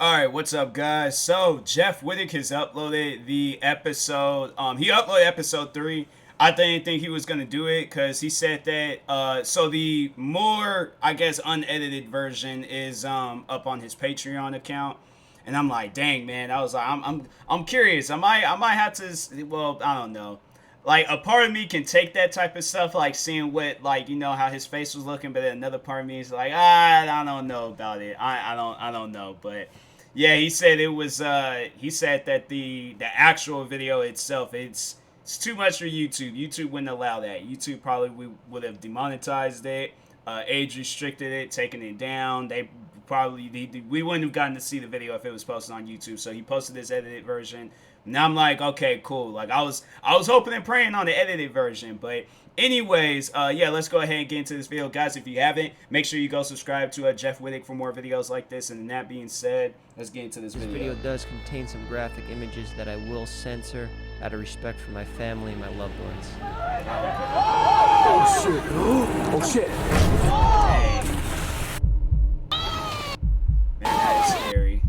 All right, what's up, guys? So Jeff Wittick has uploaded the episode. He uploaded episode 3. I didn't think he was gonna do it because he said that. So the more, I guess, unedited version is up on his Patreon account, and I'm like, dang man, I was like, I'm curious. I might have to. Well, I don't know. Like a part of me can take that type of stuff, like seeing what, like, how his face was looking, but then another part of me is like, I don't know about it. I don't know, but yeah, he said it was. He said that the actual video itself, it's too much for YouTube. YouTube wouldn't allow that. YouTube probably would have demonetized it, age restricted it, taken it down. We wouldn't have gotten to see the video if it was posted on YouTube. So he posted this edited version. Now I'm like, okay, cool. Like I was hoping and praying on the edited version, but anyways, yeah, let's go ahead and get into this video, guys. If you haven't, make sure you go subscribe to Jeff Wittick for more videos like this. And that being said, let's get into this video. This video does contain some graphic images that I will censor out of respect for my family and my loved ones. Oh shit! Oh shit! Man, that is scary.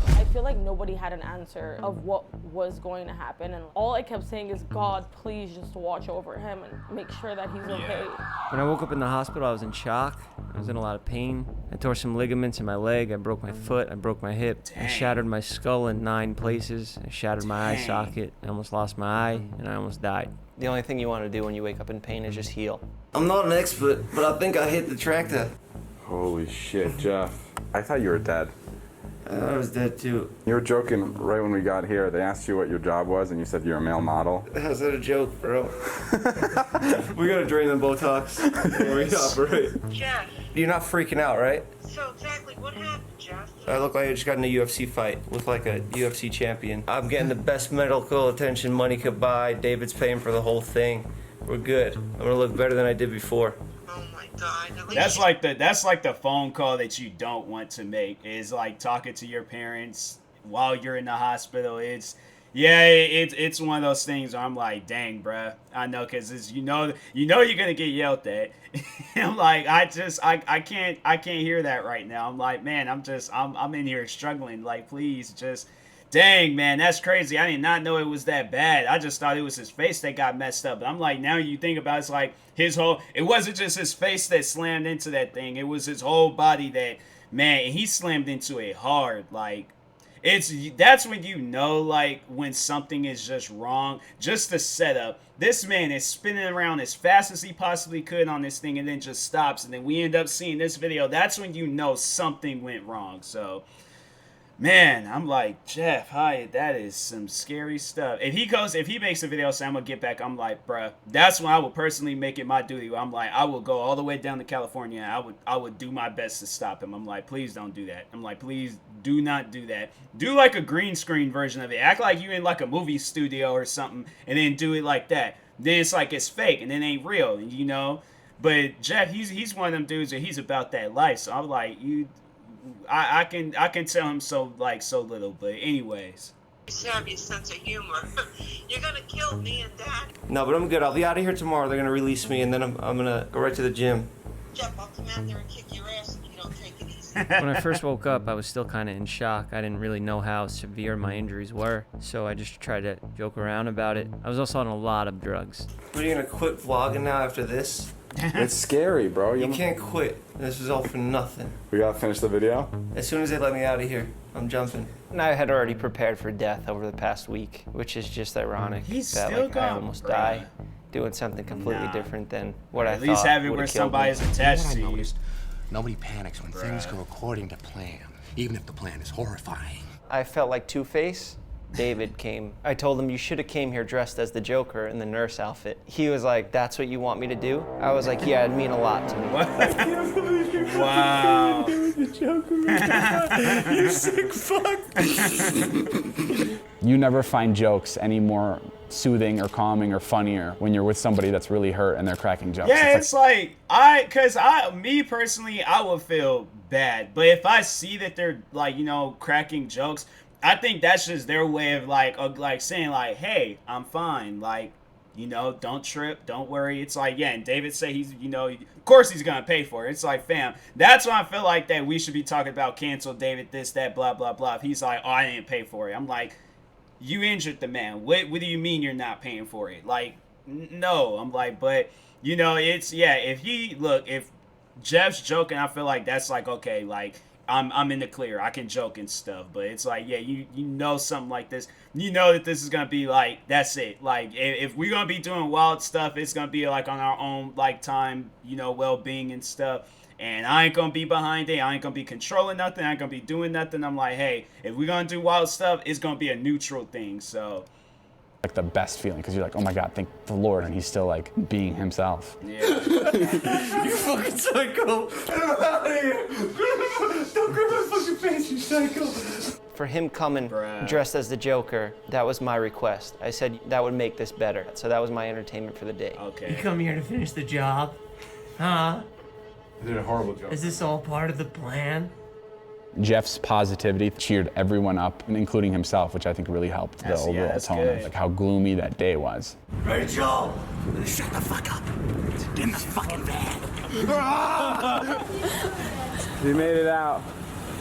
I feel like nobody had an answer of what was going to happen, and all I kept saying is, God, please just watch over him and make sure that he's okay. When I woke up in the hospital, I was in shock. I was in a lot of pain. I tore some ligaments in my leg. I broke my foot. I broke my hip. I shattered my skull in 9 places. I shattered my eye socket. I almost lost my eye, and I almost died. The only thing you want to do when you wake up in pain is just heal. I'm not an expert, but I think I hit the tractor. Holy shit, Jeff. I thought you were dead. I was dead too. You were joking right when we got here. They asked you what your job was, and you said you're a male model. How's that a joke, bro? We gotta drain them Botox before we operate. Jeff, You're not freaking out, right? so exactly what happened, Jeff? I look like I just got in a UFC fight with like a UFC champion. I'm getting the best medical attention money could buy. David's paying for the whole thing. We're good. I'm gonna look better than I did before. Oh my God. At least That's like the phone call that you don't want to make, is like talking to your parents while you're in the hospital. It's one of those things where I'm like, dang, bruh. I know, cause it's, you're gonna get yelled at. I'm like, I can't hear that right now. I'm like, man, I'm in here struggling. Like, please just. Dang, man, that's crazy. I did not know it was that bad. I just thought it was his face that got messed up. But I'm like, now you think about it, it's like it wasn't just his face that slammed into that thing. It was his whole body that, man, he slammed into it hard. Like, that's when you know, like, when something is just wrong. Just the setup. This man is spinning around as fast as he possibly could on this thing and then just stops. And then we end up seeing this video. That's when you know something went wrong. So, man, I'm like, Jeff, hi, that is some scary stuff. If he makes a video saying I'm gonna get back, I'm like, bruh, that's when I would personally make it my duty. I'm like, I will go all the way down to California. I would do my best to stop him. I'm like, please don't do that. I'm like, please do not do that. Do like a green screen version of it. Act like you in like a movie studio or something, and then do it like that. Then it's like it's fake and it ain't real, But Jeff, he's one of them dudes that he's about that life. So I'm like, I can tell him so little, but anyways. you have your sense of humor. You're gonna kill me and Dad. No, but I'm good. I'll be out of here tomorrow. They're gonna release me, and then I'm gonna go right to the gym. Jeff, I'll come out there and kick your ass if you don't take it easy. When I first woke up, I was still kind of in shock. I didn't really know how severe my injuries were, so I just tried to joke around about it. I was also on a lot of drugs. What, are you gonna quit vlogging now after this? It's scary, bro. You can't quit. This is all for nothing. We gotta finish the video? As soon as they let me out of here, I'm jumping. And I had already prepared for death over the past week, which is just ironic. He's that still like I gone, almost bruh. die doing something completely different than what I At thought least have it would've where killed somebody's me. attached What I to you. noticed, nobody panics when things go according to plan, even if the plan is horrifying. I felt like Two-Face. David came. I told him, you should have came here dressed as the Joker in the nurse outfit. He was like, that's what you want me to do? I was like, yeah, it'd mean a lot to me. Wow. You sick fuck. You never find jokes any more soothing or calming or funnier when you're with somebody that's really hurt and they're cracking jokes. Yeah, me personally, I would feel bad. But if I see that they're like, cracking jokes, I think that's just their way of like saying like, hey, I'm fine. Like, you know, don't trip, don't worry. It's like, yeah, and David say he's, you know, of course he's gonna pay for it. It's like, fam, that's why I feel like that we should be talking about cancel David, this, that, blah, blah, blah. If he's like, oh, I didn't pay for it. I'm like, you injured the man. What do you mean you're not paying for it? Like, no. I'm like, but, you know, it's, yeah, if Jeff's joking, I feel like that's like, okay, like, I'm in the clear. I can joke and stuff, but it's like, yeah, you know something like this. You know that this is gonna be like, that's it. Like, if we're gonna be doing wild stuff, it's gonna be like on our own like time, you know, well-being and stuff. And I ain't gonna be behind it. I ain't gonna be controlling nothing. I ain't gonna be doing nothing. I'm like, hey, if we're gonna do wild stuff, it's gonna be a neutral thing. So. Like the best feeling, because you're like, oh my God, thank the Lord, and he's still like being himself. Yeah. You fucking psycho! Get him out of here! Don't grab my fucking face, you psycho! For him coming dressed as the Joker, that was my request. I said that would make this better. So that was my entertainment for the day. Okay. You come here to finish the job? Huh? You did a horrible job. Is this all part of the plan? Jeff's positivity cheered everyone up, including himself, which I think really helped the overall tone of like how gloomy that day was. Rachel! Shut the fuck up. Get in the fucking van. He made it out.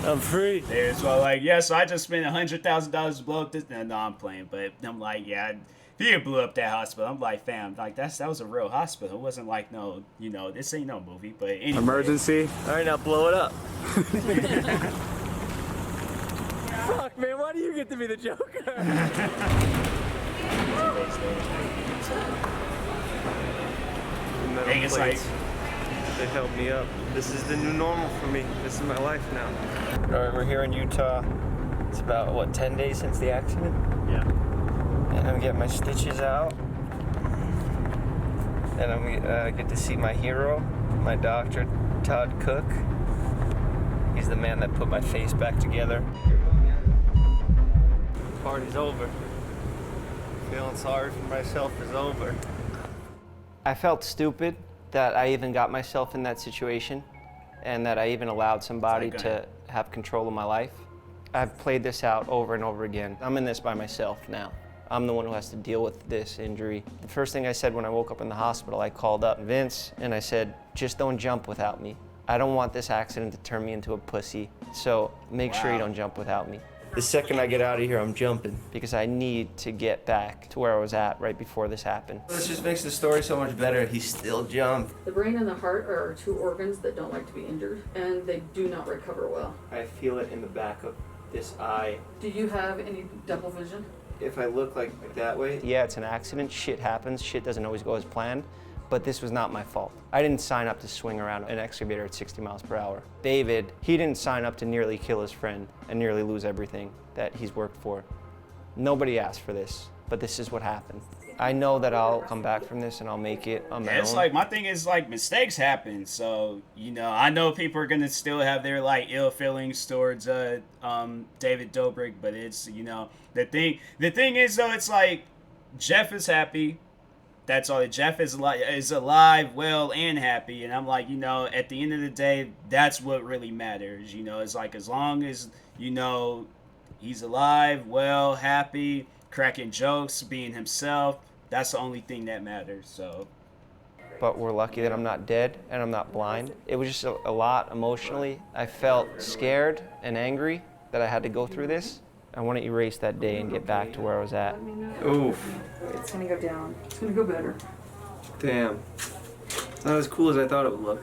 I'm free. Yeah, so like, yeah, so I just spent $100,000 to blow up this. No, I'm playing, but I'm like, yeah, if you blew up that hospital, I'm like, fam, like that was a real hospital. It wasn't like no, you know, this ain't no movie, but anyway. Emergency. All right, now blow it up. Fuck, man, why do you get to be the Joker? Dang, it's like, They helped me up. This is the new normal for me. This is my life now. All right, we're here in Utah. It's about, what, 10 days since the accident? yeah. And I'm getting my stitches out. And I'm get to see my hero, my doctor, Todd Cook. He's the man that put my face back together. Party's over. Feeling sorry for myself is over. I felt stupid that I even got myself in that situation and that I even allowed somebody to have control of my life. I've played this out over and over again. I'm in this by myself now. I'm the one who has to deal with this injury. The first thing I said when I woke up in the hospital, I called up Vince and I said, just don't jump without me. I don't want this accident to turn me into a pussy, so make sure you don't jump without me. The second I get out of here, I'm jumping because I need to get back to where I was at right before this happened. This just makes the story so much better. He still jumped. The brain and the heart are our two organs that don't like to be injured, and they do not recover well. I feel it in the back of this eye. Do you have any double vision? If I look like that way, yeah, it's an accident. Shit happens. Shit doesn't always go as planned. But this was not my fault. I didn't sign up to swing around an excavator at 60 miles per hour. David, he didn't sign up to nearly kill his friend and nearly lose everything that he's worked for. Nobody asked for this, but this is what happened. I know that I'll come back from this and I'll make it on my own. It's like, my thing is like, mistakes happen. So, you know, I know people are gonna still have their like ill feelings towards David Dobrik, but it's, you know, the thing is though, it's like Jeff is happy. That's all. Jeff is alive, well, and happy. And I'm like, you know, at the end of the day, that's what really matters. You know, it's like, as long as, you know, he's alive, well, happy, cracking jokes, being himself, that's the only thing that matters. So. But we're lucky that I'm not dead and I'm not blind. It was just a lot emotionally. I felt scared and angry that I had to go through this. I want to erase that day and get back to where I was at. Oof. It's gonna go down. It's gonna go better. Damn. It's not as cool as I thought it would look.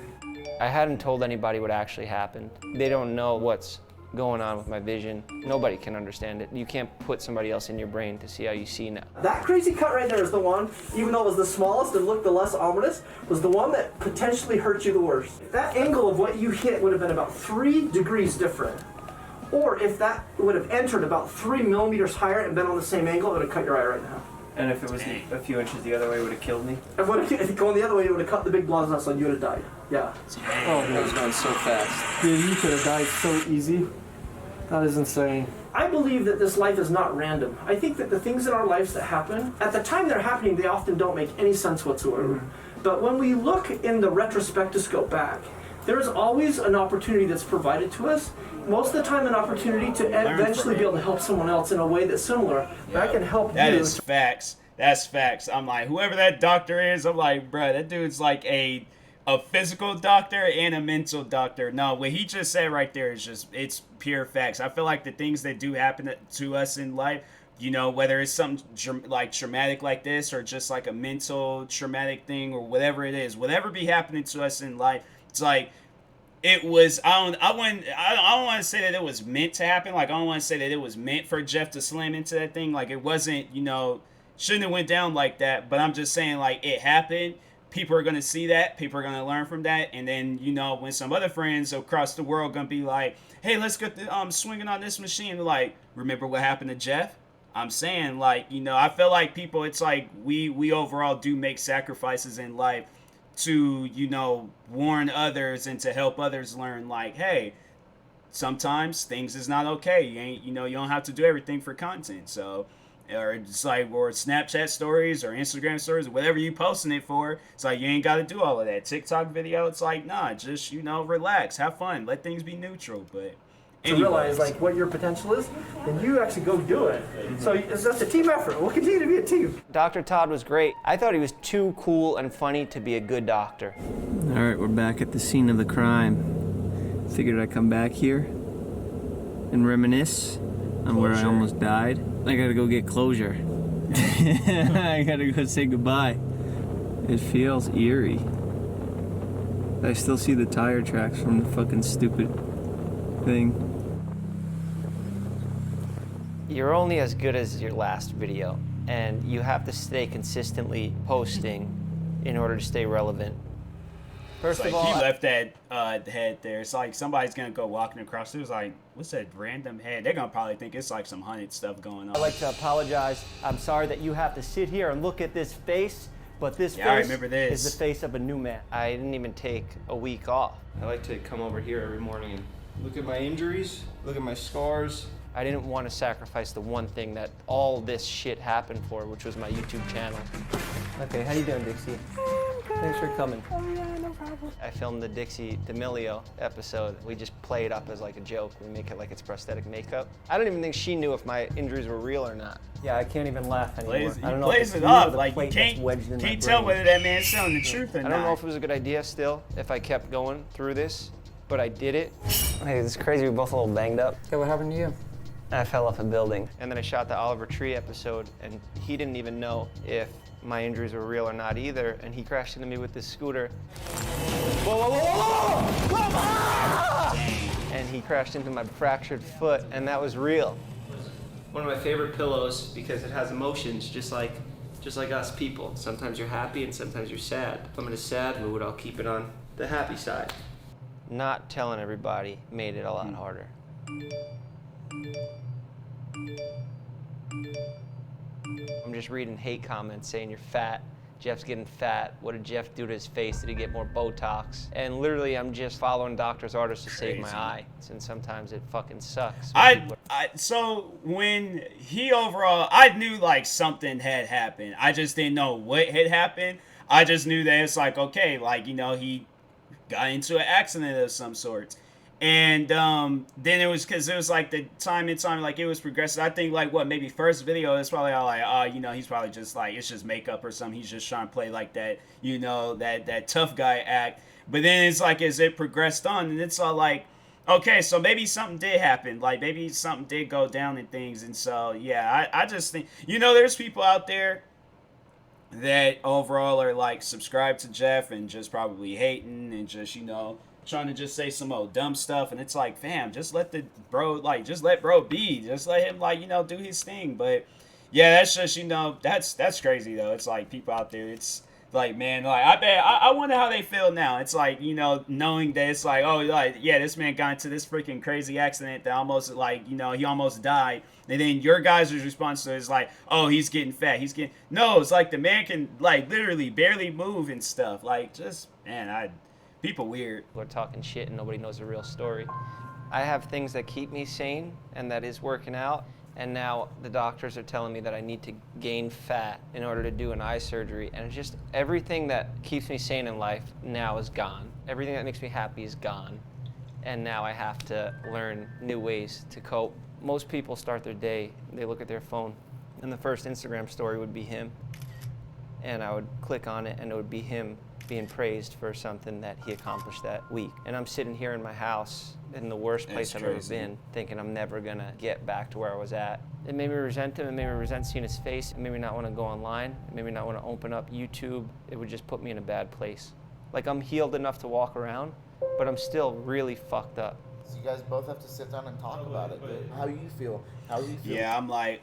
I hadn't told anybody what actually happened. They don't know what's going on with my vision. Nobody can understand it. You can't put somebody else in your brain to see how you see now. That crazy cut right there is the one, even though it was the smallest and looked the less ominous, was the one that potentially hurt you the worst. That angle of what you hit would have been about 3 degrees different. Or if that would have entered about 3 millimeters higher and been on the same angle, it would have cut your eye right in half. And if it was a few inches the other way, it would have killed me? If going the other way, it would have cut the big blood vessel and you would have died. Yeah. Oh, that was going so fast. Dude, you could have died so easy. That is insane. I believe that this life is not random. I think that the things in our lives that happen, at the time they're happening, they often don't make any sense whatsoever. But when we look in the retrospectoscope back, there's always an opportunity that's provided to us. Most of the time, an opportunity to eventually be able to help someone else in a way that's similar. That can help you. That is facts. That's facts. I'm like, whoever that doctor is, I'm like, bro, that dude's like a physical doctor and a mental doctor. No, what he just said right there is just, it's pure facts. I feel like the things that do happen to us in life, you know, whether it's something like traumatic like this or just like a mental traumatic thing or whatever it is, whatever be happening to us in life, it's like, it was, I don't want to say that it was meant to happen. Like, I don't want to say that it was meant for Jeff to slam into that thing. Like, it wasn't, you know, shouldn't have went down like that. But I'm just saying, like, it happened. People are going to see that. People are going to learn from that. And then, you know, when some other friends across the world going to be like, hey, let's get swinging on this machine. Like, remember what happened to Jeff? I'm saying, like, you know, I feel like people, it's like we overall do make sacrifices in life to, you know, warn others and to help others learn, like, hey, sometimes things is not okay. You ain't, you know, you don't have to do everything for content. So, or it's like, or Snapchat stories or Instagram stories, or whatever you posting it for, it's like, you ain't got to do all of that. TikTok video, it's like, nah, just, you know, relax, have fun, let things be neutral. But to realize like what your potential is, then you actually go do it. So that's a team effort. We'll continue to be a team. Dr. Todd was great. I thought he was too cool and funny to be a good doctor. All right, we're back at the scene of the crime. Figured I'd come back here and reminisce on where I almost died. I gotta go get closure. I gotta go say goodbye. It feels eerie. I still see the tire tracks from the fucking stupid thing. You're only as good as your last video, and you have to stay consistently posting in order to stay relevant. First of all, he left that head there. It's like somebody's gonna go walking across. It was like, what's that random head? They're gonna probably think it's like some hunted stuff going on. I'd like to apologize. I'm sorry that you have to sit here and look at this face, but this face I remember this. is the face of a new man. I didn't even take a week off. I like to come over here every morning and look at my injuries, look at my scars. I didn't want to sacrifice the one thing that all this shit happened for, which was my YouTube channel. Okay, how you doing, Dixie? Thanks for coming. Oh yeah, no problem. I filmed the Dixie D'Amelio episode. We just play it up as like a joke. We make it like it's prosthetic makeup. I don't even think she knew if my injuries were real or not. Yeah, I can't even laugh anymore. I don't know Blaze it up. Like, you can't tell whether that man's telling the truth or not. I don't know if it was a good idea still, if I kept going through this, but I did it. Hey, it's crazy, we're both a little banged up. Okay, what happened to you? I fell off a building. And then I shot the Oliver Tree episode, and he didn't even know if my injuries were real or not either, and he crashed into me with this scooter. Whoa, whoa, whoa, whoa, whoa! And he crashed into my fractured foot, and that was real. One of my favorite pillows because it has emotions, just like us people. Sometimes you're happy and sometimes you're sad. If I'm in a sad mood, I'll keep it on the happy side. Not telling everybody made it a lot harder. I'm just reading hate comments saying you're fat. Jeff's getting fat. What did Jeff do to his face? Did he get more Botox? And literally, I'm just following doctor's orders to save my eye. And sometimes it fucking sucks. So when he overall, I knew like something had happened. I just didn't know what had happened. I just knew that it's like, okay, like, you know, he got into an accident of some sort. And then it was because it was like the time like it was progressive. I think like maybe first video it's probably all like, you know, he's probably just like, it's just makeup or something. He's just trying to play like that, you know, that tough guy act. But then it's like as it progressed on, and it's all like, okay, so maybe something did happen. Like maybe something did go down and things. And so yeah, I just think, you know, there's people out there that overall are like subscribed to Jeff and just probably hating and just, you know, trying to just say some old dumb stuff, and it's like, fam, just let bro be, just let him, like, you know, do his thing. But yeah, that's just, you know, that's crazy though. It's like people out there, it's like, man, like I wonder how they feel now. It's like, you know, knowing that it's like, oh, like, yeah, this man got into this freaking crazy accident that almost, like, you know, he almost died, and then your guys' response to it is like, oh, he's getting fat, no, it's like the man can like literally barely move and stuff. Like, just, man, people weird. We're talking shit and nobody knows the real story. I have things that keep me sane and that is working out. And now the doctors are telling me that I need to gain fat in order to do an eye surgery. And it's just everything that keeps me sane in life now is gone. Everything that makes me happy is gone. And now I have to learn new ways to cope. Most people start their day, they look at their phone, And the first Instagram story would be him. And I would click on it and it would be him being praised for something that he accomplished that week. And I'm sitting here in my house in the worst place I've ever been, thinking I'm never gonna get back to where I was at. It made me resent him, it made me resent seeing his face, it made me not wanna go online, it made me not wanna open up YouTube. It would just put me in a bad place. Like, I'm healed enough to walk around, but I'm still really fucked up. So you guys both have to sit down and talk about it, dude. How do you feel? How do you feel? Yeah, I'm like,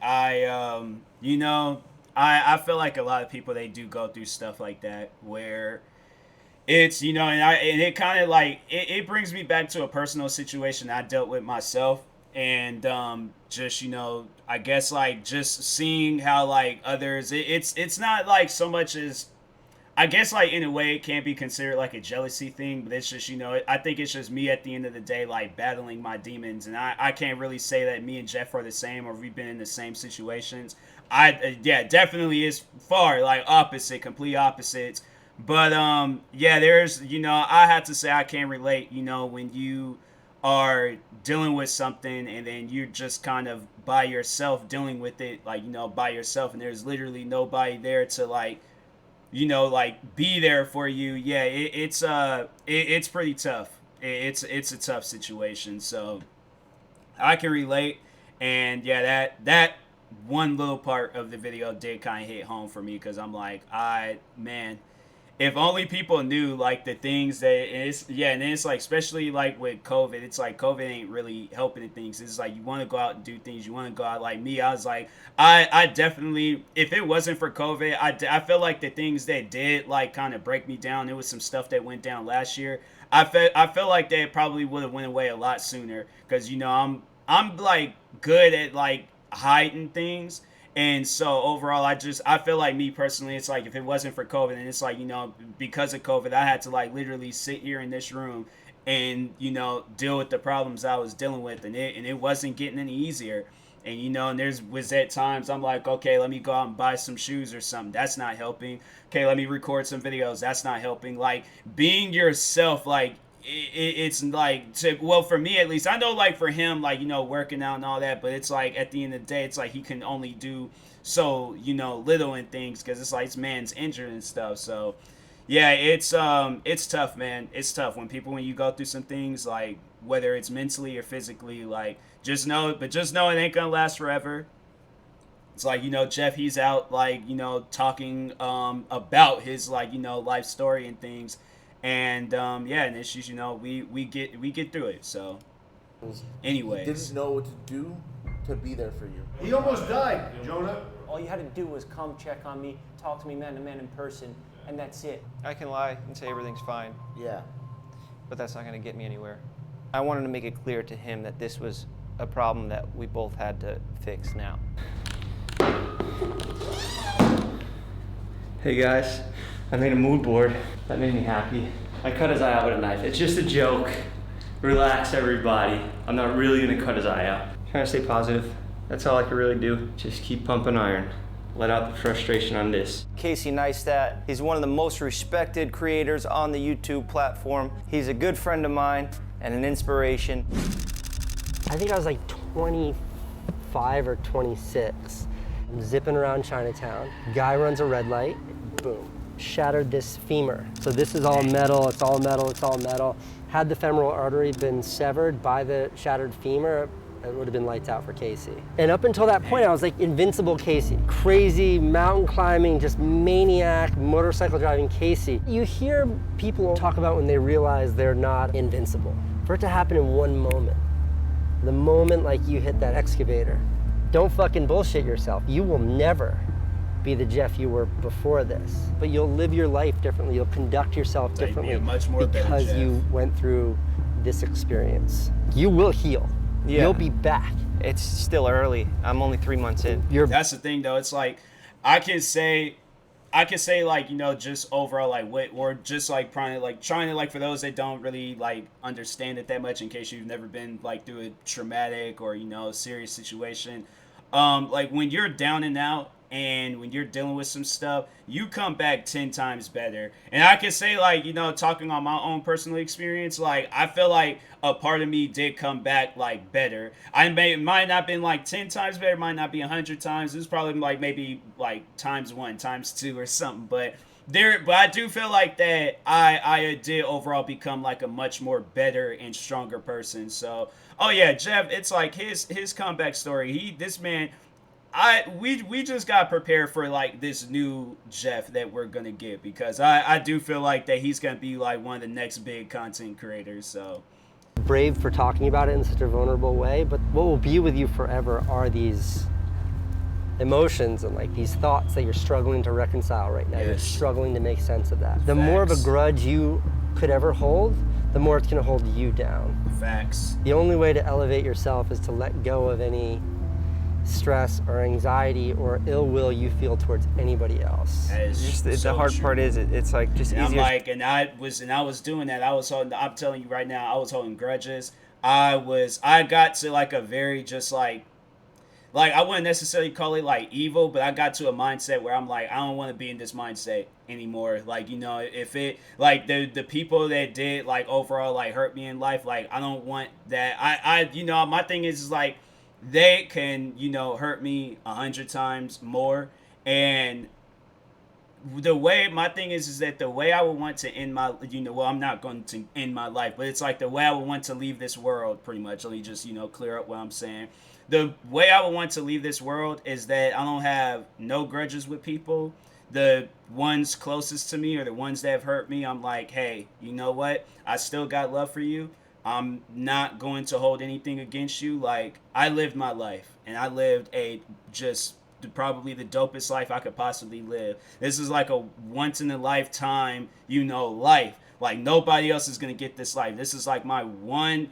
you know, I feel like a lot of people, they do go through stuff like that where it's, you know, and it kind of like, it brings me back to a personal situation I dealt with myself. And just, you know, I guess like just seeing how like others, it's not like so much as, I guess like in a way it can be considered like a jealousy thing, but it's just, you know, I think it's just me at the end of the day, like battling my demons. And I can't really say that me and Jeff are the same or we've been in the same situations. Yeah, definitely is far like opposite, complete opposites. But yeah, there's, you know, I have to say I can relate, you know, when you are dealing with something and then you're just kind of by yourself dealing with it, like, you know, by yourself, and there's literally nobody there to like, you know, like be there for you. Yeah, it's pretty tough. It's a tough situation. So I can relate. And yeah, that one little part of the video did kind of hit home for me, because I'm like, man, if only people knew like the things that it's, yeah. And then it's like, especially like with COVID, it's like COVID ain't really helping in things. It's like you want to go out and do things, you want to go out. Like me, I was like, I definitely, if it wasn't for COVID, I feel like the things that did like kind of break me down, there was some stuff that went down last year. I feel like they probably would have went away a lot sooner, because, you know, I'm like good at like hiding things. And so overall, I feel like, me personally, it's like if it wasn't for COVID, and it's like, you know, because of COVID, I had to like literally sit here in this room and, you know, deal with the problems I was dealing with, and it wasn't getting any easier. And, you know, and was at times I'm like, okay, let me go out and buy some shoes or something. That's not helping. Okay, let me record some videos. That's not helping. Like, being yourself, like, it's like, well, for me at least, I know like for him, like, you know, working out and all that, but it's like at the end of the day, it's like he can only do so, you know, little in things, because it's like this man's injured and stuff. So yeah, it's tough, man. It's tough when you go through some things, like whether it's mentally or physically, like just know it ain't gonna last forever. It's like, you know, Jeff, he's out like, you know, talking about his like, you know, life story and things. And yeah, and it's just, you know, we get through it. So anyways, he didn't know what to do to be there for you. He almost died, Jonah. All you had to do was come check on me, talk to me man to man in person, and that's it. I can lie and say everything's fine. Yeah. But that's not gonna get me anywhere. I wanted to make it clear to him that this was a problem that we both had to fix now. Hey guys, I made a mood board. That made me happy. I cut his eye out with a knife. It's just a joke. Relax, everybody. I'm not really gonna cut his eye out. Trying to stay positive. That's all I can really do. Just keep pumping iron. Let out the frustration on this. Casey Neistat, he's one of the most respected creators on the YouTube platform. He's a good friend of mine and an inspiration. I think I was like 25 or 26. I'm zipping around Chinatown. Guy runs a red light, boom. Shattered this femur. So this is all metal, it's all metal, it's all metal. Had the femoral artery been severed by the shattered femur, it would have been lights out for Casey. And up until that point, I was like invincible Casey. Crazy, mountain climbing, just maniac, motorcycle driving Casey. You hear people talk about when they realize they're not invincible. For it to happen in one moment, the moment like you hit that excavator, don't fucking bullshit yourself. You will never be the Jeff you were before this, but you'll live your life differently. You'll conduct yourself differently because you went through this experience. You will heal. Yeah. You'll be back. It's still early. I'm only 3 months in. That's the thing though. It's like, I can say like, you know, just overall like what, or just like trying to like for those that don't really like understand it that much, in case you've never been like through a traumatic or, you know, serious situation. Like when you're down and out, and when you're dealing with some stuff, you come back 10 times better. And I can say, like, you know, talking on my own personal experience, like, I feel like a part of me did come back, like, better. It might not been like 10 times better, might not be 100 times. It was probably like maybe like times 1, times 2 or something. But I do feel like that I did overall become like a much more better and stronger person. So, oh yeah, Jeff, it's like his comeback story. This man, we just got prepared for like this new Jeff that we're gonna get, because I do feel like that he's gonna be like one of the next big content creators. So brave for talking about it in such a vulnerable way, but what will be with you forever are these emotions and like these thoughts that you're struggling to reconcile right now. You're struggling to make sense of that. The more of a grudge you could ever hold, the more it's gonna hold you down. Facts. The only way to elevate yourself is to let go of any stress or anxiety or ill will you feel towards anybody else. The hard part is it's like just and easier. I'm like, and I was doing that. I'm telling you right now, I was holding grudges. I got to like a very just like I wouldn't necessarily call it like evil, but I got to a mindset where I'm like, I don't want to be in this mindset anymore. Like, you know, if it like the people that did like overall like hurt me in life, like I don't want that. I you know, my thing is like they can, you know, hurt me 100 times more. And the way my thing is that the way I would want to end my, you know, well, I'm not going to end my life, but it's like the way I would want to leave this world, pretty much. Let me just, you know, clear up what I'm saying. The way I would want to leave this world is that I don't have no grudges with people. The ones closest to me or the ones that have hurt me, I'm like, hey, you know what? I still got love for you. I'm not going to hold anything against you. Like, I lived my life, and I lived probably the dopest life I could possibly live. This is like a once in a lifetime, you know, life. Like, nobody else is going to get this life. This is like my one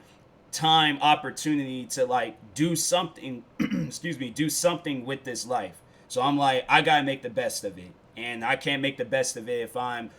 time opportunity to like do something, do something with this life. So I'm like, I got to make the best of it. And I can't make the best of it if I'm,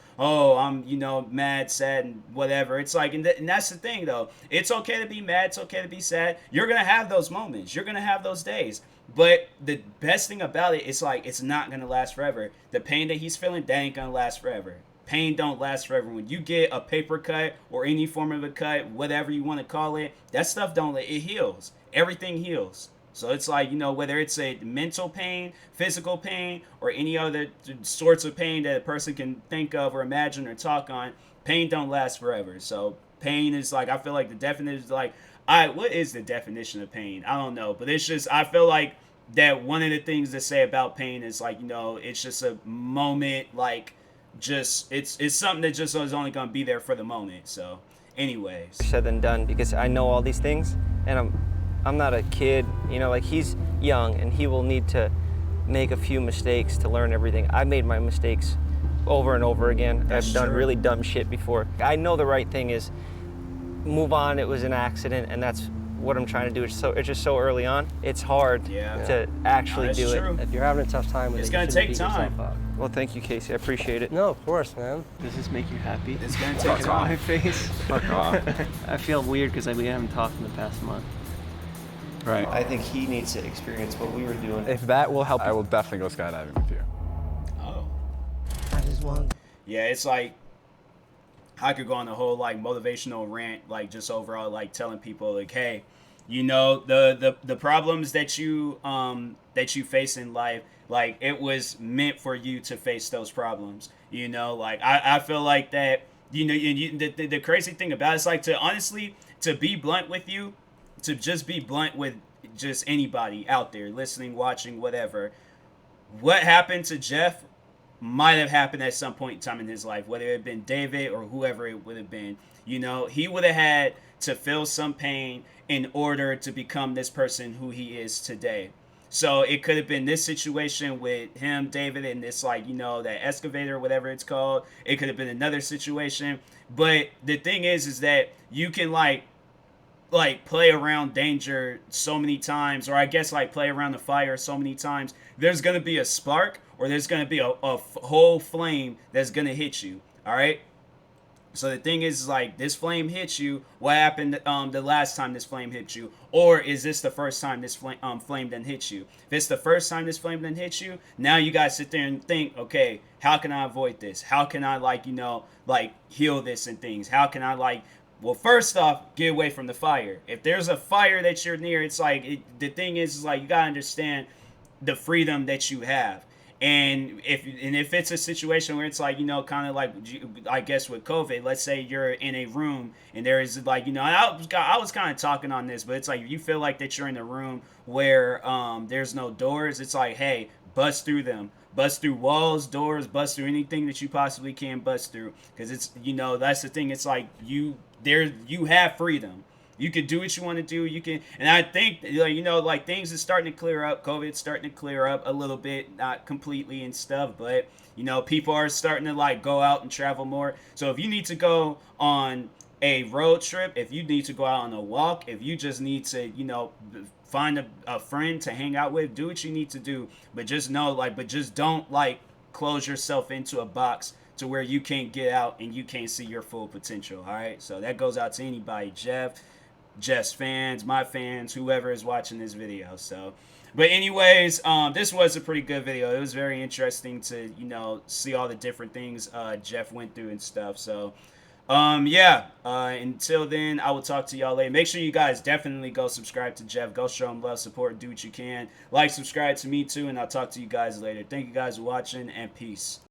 you know, mad, sad, and whatever. It's like, and that's the thing, though. It's okay to be mad. It's okay to be sad. You're going to have those moments. You're going to have those days. But the best thing about it, it's like, it's not going to last forever. The pain that he's feeling, that ain't going to last forever. Pain don't last forever. When you get a paper cut or any form of a cut, whatever you want to call it, that stuff it heals. Everything heals. So it's like, you know, whether it's a mental pain, physical pain, or any other sorts of pain that a person can think of or imagine or talk on, pain don't last forever. So pain is like, I feel like the definition is like, what is the definition of pain? I don't know. But it's just, I feel like that one of the things to say about pain is like, you know, it's just a moment, like, just, it's something that just is only going to be there for the moment. So anyways. Said than done, because I know all these things, and I'm not a kid, you know, like he's young and he will need to make a few mistakes to learn everything. I made my mistakes over and over again. I've done really dumb shit before. I know the right thing is move on. It was an accident, and that's what I'm trying to do. It's just so early on. It's hard to actually do it. If you're having a tough time with it's it, gonna take time. Well, thank you, Casey. I appreciate it. No, of course, man. Does this make you happy? It's gonna take time. On my face. Fuck off. I feel weird because we haven't talked in the past month. Right. I think he needs to experience what we were doing. If that will help, I will definitely go skydiving with you. Oh. I just want. Yeah, it's like I could go on a whole like motivational rant, like just overall like telling people like, hey, you know, the problems that you face in life, like it was meant for you to face those problems. You know, like I feel like that, you know, the crazy thing about it's like to be blunt with you, to just be blunt with just anybody out there listening, watching, whatever. What happened to Jeff might have happened at some point in time in his life, whether it had been David or whoever it would have been. You know, he would have had to feel some pain in order to become this person who he is today. So it could have been this situation with him, David, and this, like, you know, that excavator, whatever it's called. It could have been another situation. But the thing is that you can like play around danger so many times, or I guess like play around the fire so many times. There's going to be a spark, or there's going to be a whole flame that's going to hit you. All right. So the thing is like, this flame hit you. What happened the last time this flame hit you? Or is this the first time this flame done hit you? If it's the first time this flame done hit you, now you guys sit there and think, okay, how can I avoid this? How can I like, you know, like heal this and things? How can I like, well, first off, get away from the fire. If there's a fire that you're near, it's like, the thing is like, you gotta understand the freedom that you have. And if it's a situation where it's like, you know, kind of like, I guess with COVID, let's say you're in a room and there is like, you know, I was kind of talking on this, but it's like, you feel like that you're in a room where there's no doors. It's like, hey, bust through them. Bust through walls, doors, bust through anything that you possibly can bust through. Because it's, you know, that's the thing. It's like, you have freedom. You can do what you want to do. You can, and I think, you know, like things is starting to clear up. COVID's starting to clear up a little bit, not completely and stuff, but you know, people are starting to like go out and travel more. So if you need to go on a road trip, if you need to go out on a walk, if you just need to, you know, find a friend to hang out with, do what you need to do. But just know, like, but just don't like close yourself into a box to where you can't get out and you can't see your full potential. All right. So that goes out to anybody, Jeff's fans, my fans, whoever is watching this video. So, but anyways, this was a pretty good video. It was very interesting to, you know, see all the different things Jeff went through and stuff. So, yeah, until then, I will talk to y'all later. Make sure you guys definitely go subscribe to Jeff. Go show him love, support, do what you can. Like, subscribe to me too, and I'll talk to you guys later. Thank you guys for watching, and peace.